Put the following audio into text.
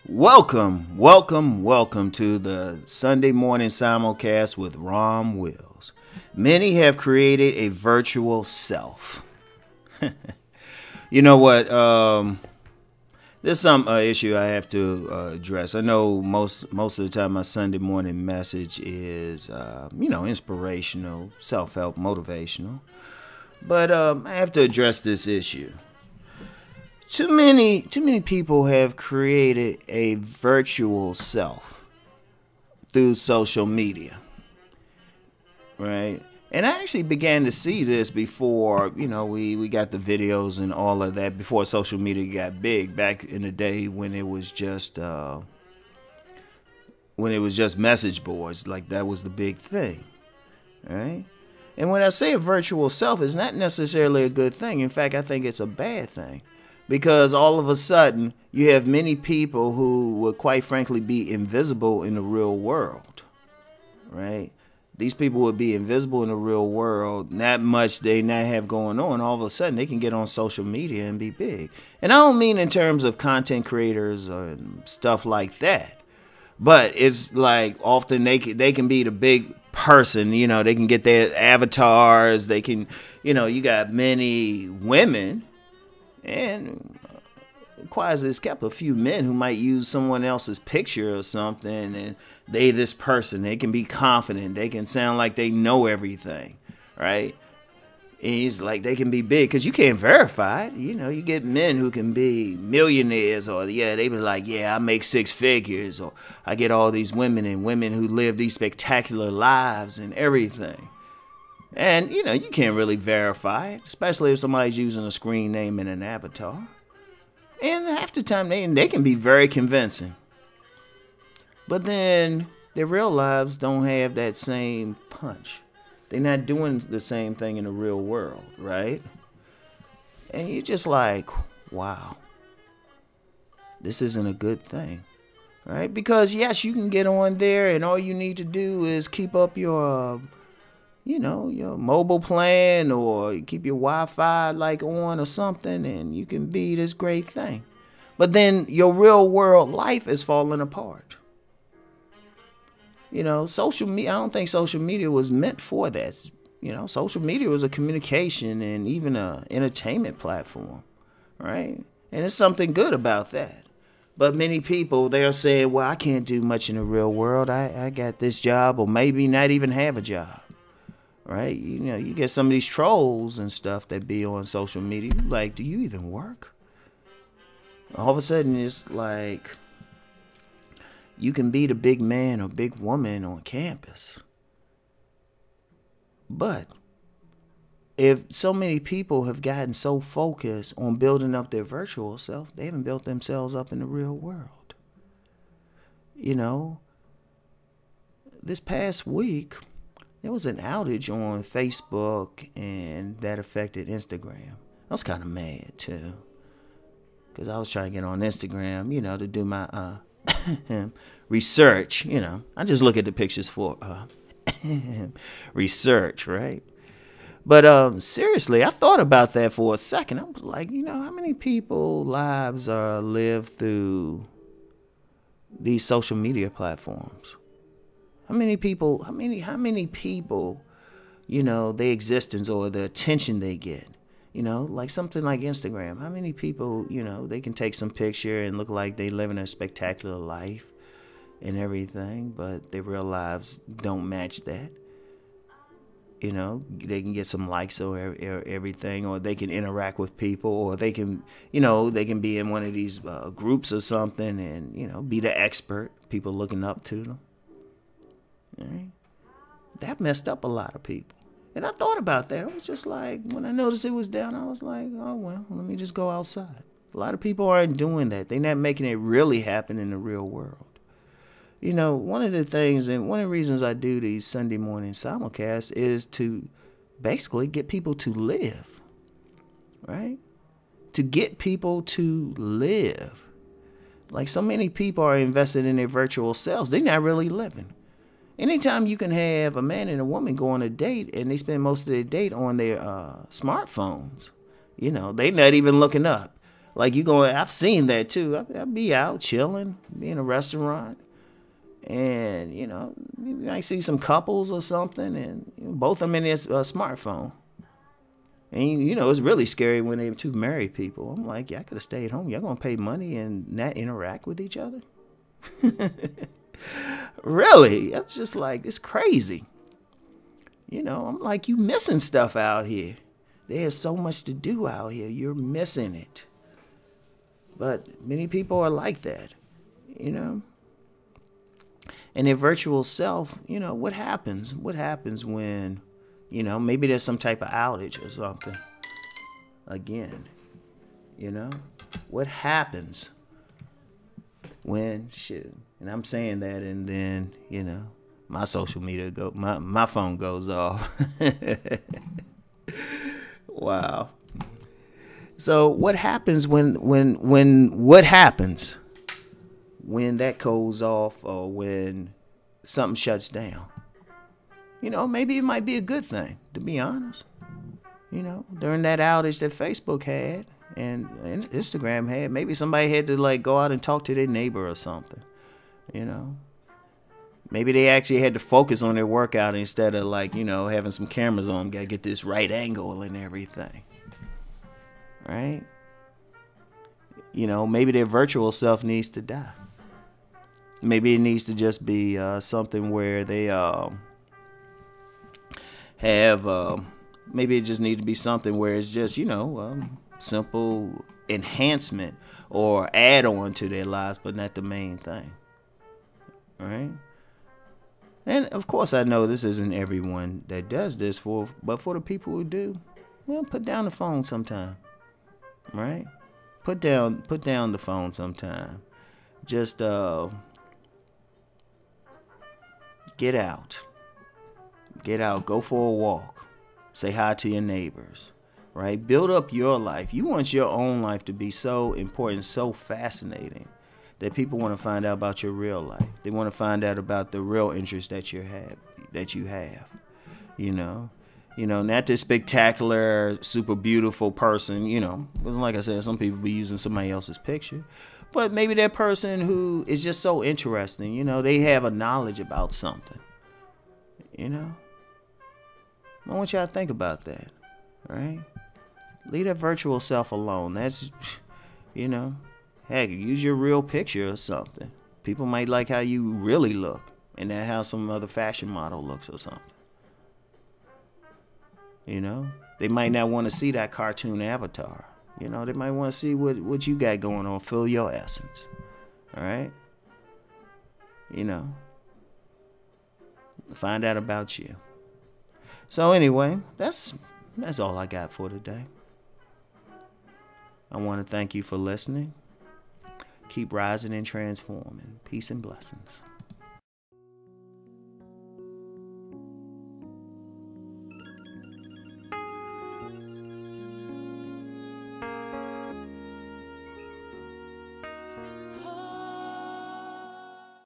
Welcome to the Sunday morning simulcast with Rom Wills. Many have created a virtual self. You know what? There's some issue I have to address. I know most of the time my Sunday morning message is, inspirational, self-help, motivational. But I have to address this issue. Too many people have created a virtual self through social media, right? And I actually began to see this before, we got the videos and all of that, before social media got big, back in the day when it was just message boards. Like, that was the big thing, right? And when I say a virtual self, it's not necessarily a good thing. In fact, I think it's a bad thing. Because all of a sudden, you have many people who would quite frankly be invisible in the real world, right? These people would be invisible in the real world. Not much they not have going on. All of a sudden, they can get on social media and be big. And I don't mean in terms of content creators or stuff like that. But it's like often they can be the big person. They can get their avatars. They can, you got many women. And requires except a few men who might use someone else's picture or something, and this person. They can be confident. They can sound like they know everything, right? And it's like they can be big because you can't verify it. You get men who can be millionaires, or they be like, yeah, I make six figures, or I get all these women who live these spectacular lives and everything. And, you can't really verify it, especially if somebody's using a screen name and an avatar. And half the time, they can be very convincing. But then their real lives don't have that same punch. They're not doing the same thing in the real world, right? And you're just like, wow, this isn't a good thing, right? Because, yes, you can get on there and all you need to do is keep up your mobile plan, or keep your Wi-Fi on or something, and you can be this great thing. But then your real world life is falling apart. Social media, I don't think social media was meant for that. Social media was a communication and even a entertainment platform, right? And there's something good about that. But many people, they're saying, well, I can't do much in the real world. I got this job, or maybe not even have a job. Right? You get some of these trolls and stuff that be on social media. Like, do you even work? All of a sudden, it's like you can be the big man or big woman on campus. But if so many people have gotten so focused on building up their virtual self, they haven't built themselves up in the real world. This past week, there was an outage on Facebook, and that affected Instagram. I was kind of mad, too, because I was trying to get on Instagram, to do my research. I just look at the pictures for research, right? But seriously, I thought about that for a second. I was like, how many people's lives are lived through these social media platforms? How many people, their existence or the attention they get, like something like Instagram. How many people, they can take some picture and look like they living a spectacular life and everything, but their real lives don't match that. They can get some likes or everything, or they can interact with people, or they can, they can be in one of these groups or something and, be the expert, people looking up to them. Right? That messed up a lot of people. And I thought about that. I was just like, when I noticed it was down, I was like, oh, well, let me just go outside. A lot of people aren't doing that. They're not making it really happen in the real world. One of the things, and one of the reasons I do these Sunday morning simulcasts is to basically get people to live, right? To get people to live. Like, so many people are invested in their virtual selves. They're not really living. Anytime you can have a man and a woman go on a date and they spend most of their date on their smartphones, they're not even looking up. Like you going, I've seen that too. I'll be out chilling, be in a restaurant, and you know, you might see some couples or something, and both of them in their smartphone. And you know, it's really scary when they're two married people. I'm like, yeah, I could have stayed home. Y'all gonna pay money and not interact with each other? Really? That's just like, it's crazy. You know, I'm like, you missing stuff out here. There's so much to do out here. You're missing it. But many people are like that, you know. And their virtual self, you know, what happens? What happens when, you know, maybe there's some type of outage or something. Again, you know, what happens when shit? And I'm saying that, and then, you know, my social media my phone goes off. Wow. So what happens when that goes off, or when something shuts down? You know, maybe it might be a good thing, to be honest. You know, during that outage that Facebook had and Instagram had, maybe somebody had to like go out and talk to their neighbor or something. You know, maybe they actually had to focus on their workout instead of like, you know, having some cameras on. Gotta get this right angle and everything. Right? You know, maybe their virtual self needs to die. Maybe it needs to just be something where they have, maybe it just needs to be something where it's just, you know, simple enhancement or add on to their lives, but not the main thing. Right? And of course, I know this isn't everyone that does this but for the people who do, well, put down the phone sometime. Right? Put down the phone sometime. Just get out. Get out. Go for a walk. Say hi to your neighbors. Right? Build up your life. You want your own life to be so important, so fascinating, that people want to find out about your real life. They want to find out about the real interests that you have. You know, not this spectacular, super beautiful person. You know, because like I said, some people be using somebody else's picture, but maybe that person who is just so interesting. You know, they have a knowledge about something. You know, I want y'all to think about that. Right? Leave that virtual self alone. That's, you know. Heck, use your real picture or something. People might like how you really look, and not how some other fashion model looks or something. You know, they might not want to see that cartoon avatar. You know, they might want to see what you got going on. Feel your essence. All right. You know, find out about you. So anyway, that's all I got for today. I want to thank you for listening. Keep rising and transforming. Peace and blessings.